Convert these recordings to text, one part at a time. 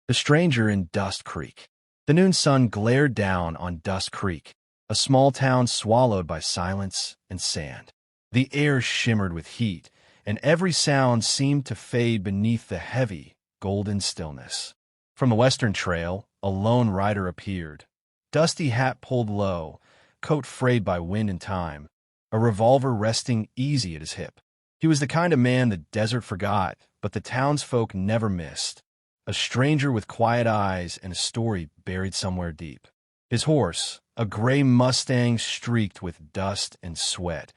The Stranger in Dust Creek. The noon sun glared down on Dust Creek, a small town swallowed by silence and sand. The air shimmered with heat, and every sound seemed to fade beneath the heavy, golden stillness. From the western trail, a lone rider appeared, dusty hat pulled low, coat frayed by wind and time, a revolver resting easy at his hip. He was the kind of man the desert forgot, but the townsfolk never missed. A stranger with quiet eyes and a story buried somewhere deep. His horse, a gray Mustang streaked with dust and sweat,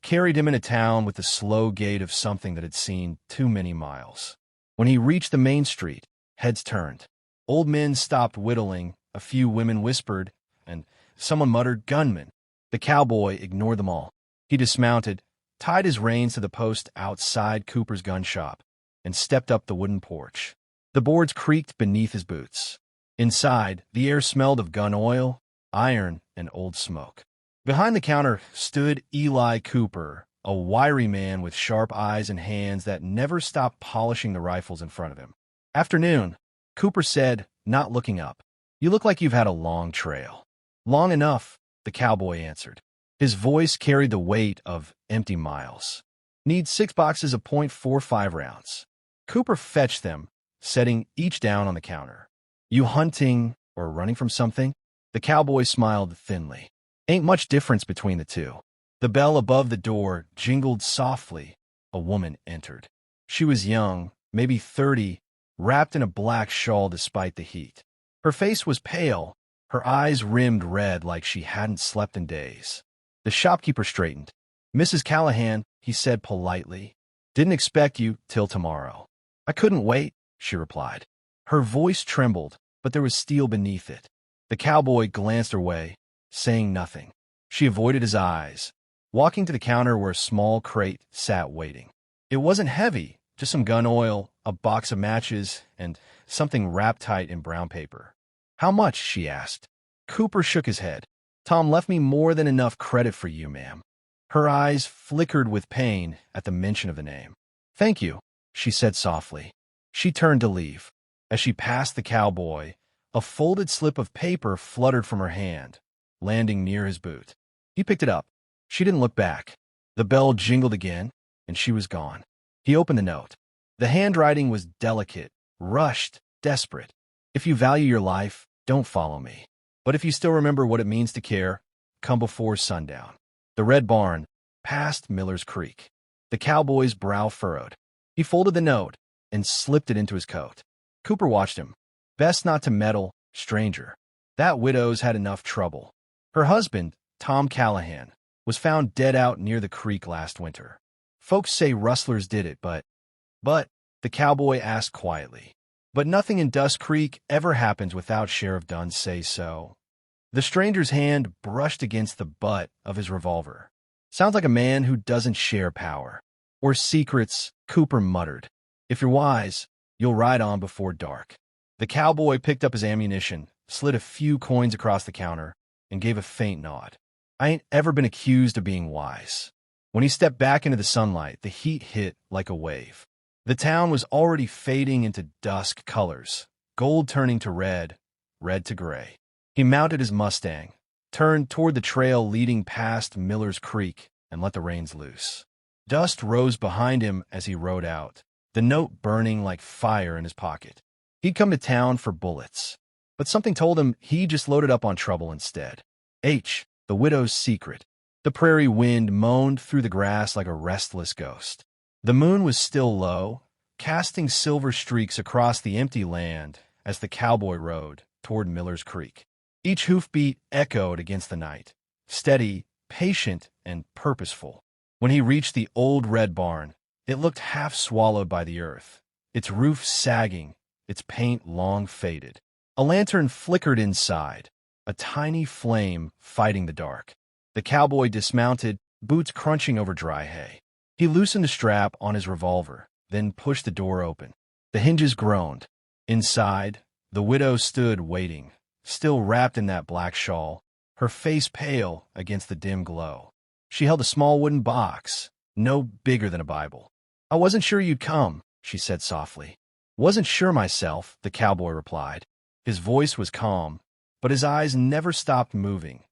carried him into town with the slow gait of something that had seen too many miles. When he reached the main street, heads turned. Old men stopped whittling, a few women whispered, and someone muttered, "Gunman." The cowboy ignored them all. He dismounted, tied his reins to the post outside Cooper's gun shop, and stepped up the wooden porch. The boards creaked beneath his boots. Inside, the air smelled of gun oil, iron, and old smoke. Behind the counter stood Eli Cooper, a wiry man with sharp eyes and hands that never stopped polishing the rifles in front of him. "Afternoon," Cooper said, not looking up. "You look like you've had a long trail." "Long enough," the cowboy answered. His voice carried the weight of empty miles. "Need 6 boxes of .45 rounds." Cooper fetched them, setting each down on the counter. "You hunting or running from something?" The cowboy smiled thinly. "Ain't much difference between the two." The bell above the door jingled softly. A woman entered. She was young, maybe 30, wrapped in a black shawl despite the heat. Her face was pale, her eyes rimmed red like she hadn't slept in days. The shopkeeper straightened. "Mrs. Callahan," he said politely. "Didn't expect you till tomorrow." "I couldn't wait," she replied. Her voice trembled, but there was steel beneath it. The cowboy glanced her way, saying nothing. She avoided his eyes, walking to the counter where a small crate sat waiting. It wasn't heavy, just some gun oil, a box of matches, and something wrapped tight in brown paper. "How much?" she asked. Cooper shook his head. "Tom left me more than enough credit for you, ma'am." Her eyes flickered with pain at the mention of the name. "Thank you," she said softly. She turned to leave. As she passed the cowboy, a folded slip of paper fluttered from her hand, landing near his boot. He picked it up. She didn't look back. The bell jingled again, and she was gone. He opened the note. The handwriting was delicate, rushed, desperate. "If you value your life, don't follow me. But if you still remember what it means to care, come before sundown." The red barn, past Miller's Creek. The cowboy's brow furrowed. He folded the note and slipped it into his coat. Cooper watched him. Best not to meddle, stranger. That widow's had enough trouble. Her husband, Tom Callahan, was found dead out near the creek last winter. Folks say rustlers did it, but, the cowboy asked quietly. "But nothing in Dust Creek ever happens without Sheriff Dunn's say-so." The stranger's hand brushed against the butt of his revolver. "Sounds like a man who doesn't share power. Or secrets," Cooper muttered. "If you're wise, you'll ride on before dark." The cowboy picked up his ammunition, slid a few coins across the counter, and gave a faint nod. "I ain't ever been accused of being wise." When he stepped back into the sunlight, the heat hit like a wave. The town was already fading into dusk colors, gold turning to red, red to gray. He mounted his Mustang, turned toward the trail leading past Miller's Creek, and let the reins loose. Dust rose behind him as he rode out, the note burning like fire in his pocket. He'd come to town for bullets, but something told him he just loaded up on trouble instead. The widow's secret. The prairie wind moaned through the grass like a restless ghost. The moon was still low, casting silver streaks across the empty land as the cowboy rode toward Miller's Creek. Each hoofbeat echoed against the night, steady, patient, and purposeful. When he reached the old red barn, it looked half swallowed by the earth, its roof sagging, its paint long faded. A lantern flickered inside, a tiny flame fighting the dark. The cowboy dismounted, boots crunching over dry hay. He loosened the strap on his revolver, then pushed the door open. The hinges groaned. Inside, the widow stood waiting, still wrapped in that black shawl, her face pale against the dim glow. She held a small wooden box, no bigger than a Bible. "I wasn't sure you'd come," she said softly. Wasn't sure myself, the cowboy replied. His voice was calm, but his eyes never stopped moving,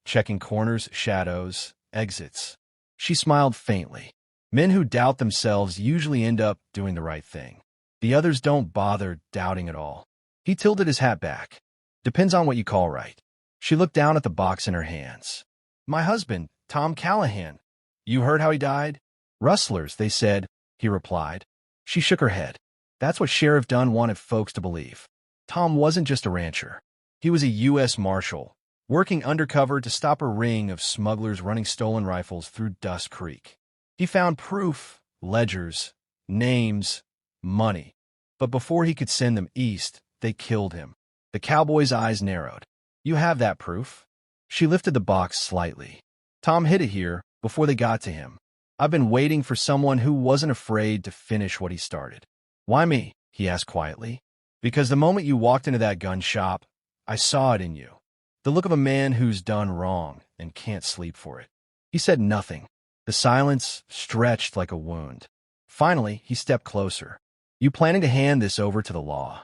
checking corners, shadows, exits. She smiled faintly. Men who doubt themselves usually end up doing the right thing. The others don't bother doubting at all. He tilted his hat back. Depends on what you call right. She looked down at the box in her hands. My husband, Tom Callahan. You heard how he died? Rustlers, they said, he replied. She shook her head. That's what Sheriff Dunn wanted folks to believe. Tom wasn't just a rancher. He was a U.S. Marshal, working undercover to stop a ring of smugglers running stolen rifles through Dust Creek. He found proof, ledgers, names, money. But before he could send them east, they killed him. The cowboy's eyes narrowed. You have that proof? She lifted the box slightly. Tom hid it here before they got to him. I've been waiting for someone who wasn't afraid to finish what he started. Why me? He asked quietly. Because the moment you walked into that gun shop, I saw it in you. The look of a man who's done wrong and can't sleep for it. He said nothing. The silence stretched like a wound. Finally, he stepped closer. You planning to hand this over to the law?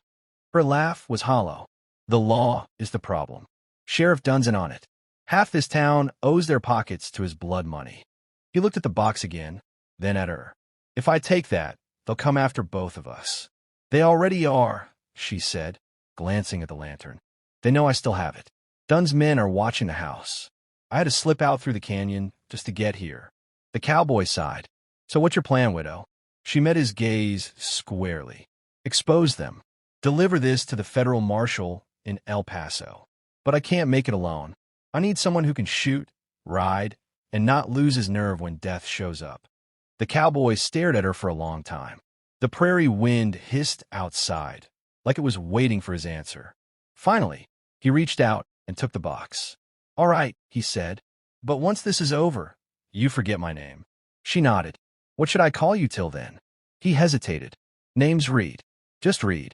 Her laugh was hollow. The law is the problem. Sheriff Dunn's in on it. Half this town owes their pockets to his blood money. He looked at the box again, then at her. If I take that, they'll come after both of us. They already are, she said, glancing at the lantern. They know I still have it. Dunn's men are watching the house. I had to slip out through the canyon just to get here. The cowboy sighed. So what's your plan, widow? She met his gaze squarely. Expose them. Deliver this to the federal marshal in El Paso. But I can't make it alone. I need someone who can shoot, ride, and not lose his nerve when death shows up. The cowboy stared at her for a long time. The prairie wind hissed outside, like it was waiting for his answer. Finally, he reached out and took the box. All right, he said, but once this is over, you forget my name. She nodded. What should I call you till then? He hesitated. Name's Reed. Just Reed.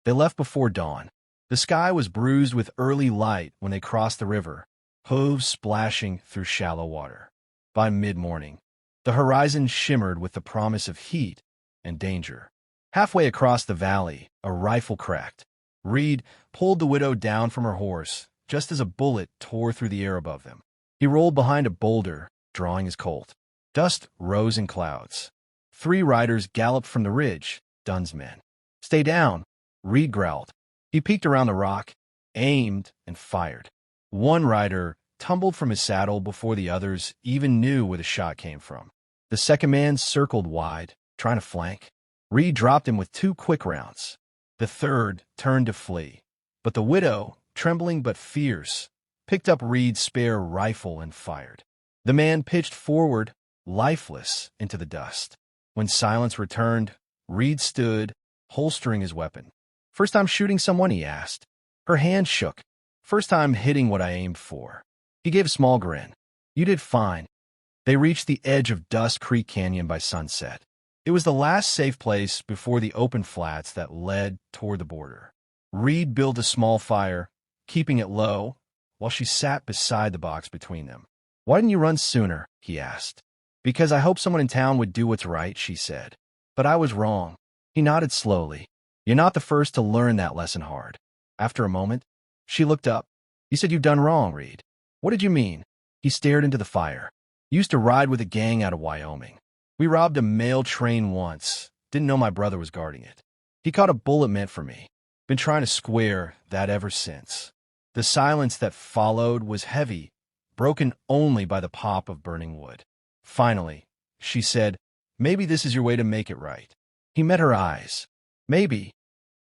They left before dawn. The sky was bruised with early light when they crossed the river, hooves splashing through shallow water. By mid-morning, the horizon shimmered with the promise of heat and danger. Halfway across the valley, a rifle cracked. Reed pulled the widow down from her horse, just as a bullet tore through the air above them. He rolled behind a boulder, drawing his Colt. Dust rose in clouds. 3 riders galloped from the ridge, Dunn's men. Stay down, Reed growled. He peeked around the rock, aimed, and fired. One rider tumbled from his saddle before the others even knew where the shot came from. The second man circled wide, trying to flank. Reed dropped him with 2 quick rounds. The third turned to flee, but the widow, trembling but fierce, picked up Reed's spare rifle and fired. The man pitched forward, lifeless, into the dust. When silence returned, Reed stood, holstering his weapon. First time shooting someone, he asked. Her hand shook. First time hitting what I aimed for. He gave a small grin. You did fine. They reached the edge of Dust Creek Canyon by sunset. It was the last safe place before the open flats that led toward the border. Reed built a small fire, keeping it low, while she sat beside the box between them. Why didn't you run sooner? He asked. Because I hoped someone in town would do what's right, she said. But I was wrong. He nodded slowly. You're not the first to learn that lesson hard. After a moment, she looked up. You said you've done wrong, Reed. What did you mean? He stared into the fire. Used to ride with a gang out of Wyoming. We robbed a mail train once. Didn't know my brother was guarding it. He caught a bullet meant for me. Been trying to square that ever since. The silence that followed was heavy, broken only by the pop of burning wood. Finally, she said, maybe this is your way to make it right. He met her eyes. Maybe.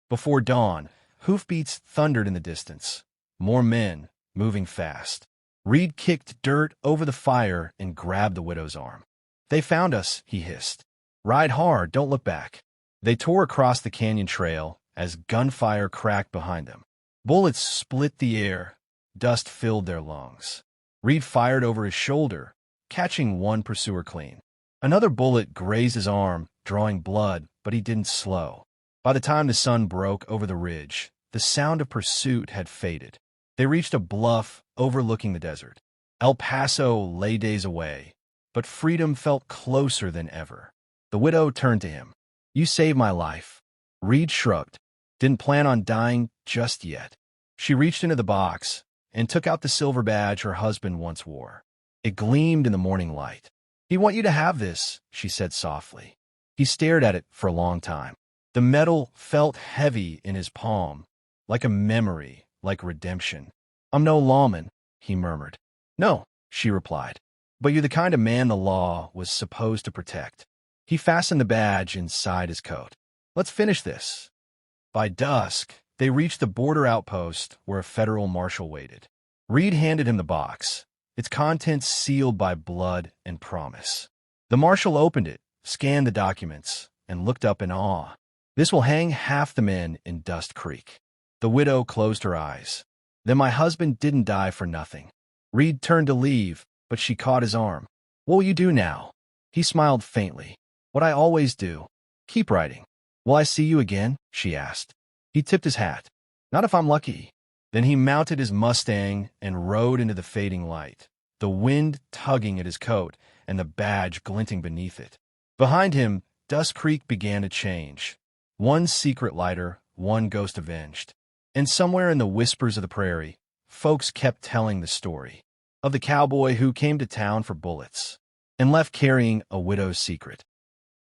Before dawn, hoofbeats thundered in the distance. More men, moving fast. Reed kicked dirt over the fire and grabbed the widow's arm. They found us, he hissed. Ride hard, don't look back. They tore across the canyon trail as gunfire cracked behind them. Bullets split the air. Dust filled their lungs. Reed fired over his shoulder, catching one pursuer clean. Another bullet grazed his arm, drawing blood, but he didn't slow. By the time the sun broke over the ridge, the sound of pursuit had faded. They reached a bluff overlooking the desert. El Paso lay days away, but freedom felt closer than ever. The widow turned to him. You saved my life. Reed shrugged. Didn't plan on dying just yet. She reached into the box and took out the silver badge her husband once wore. It gleamed in the morning light. "I want you to have this," she said softly. He stared at it for a long time. The metal felt heavy in his palm, like a memory, like redemption. "I'm no lawman," he murmured. "No," she replied. "But you're the kind of man the law was supposed to protect." He fastened the badge inside his coat. "Let's finish this." By dusk, they reached the border outpost where a federal marshal waited. Reed handed him the box, its contents sealed by blood and promise. The marshal opened it, scanned the documents, and looked up in awe. "This will hang half the men in Dust Creek." The widow closed her eyes. "Then my husband didn't die for nothing." Reed turned to leave, but she caught his arm. "What will you do now?" He smiled faintly. "What I always do. Keep writing." "Will I see you again?" she asked. He tipped his hat. "Not if I'm lucky." Then he mounted his Mustang and rode into the fading light, the wind tugging at his coat and the badge glinting beneath it. Behind him, Dust Creek began to change. One secret lighter, one ghost avenged. And somewhere in the whispers of the prairie, folks kept telling the story of the cowboy who came to town for bullets and left carrying a widow's secret.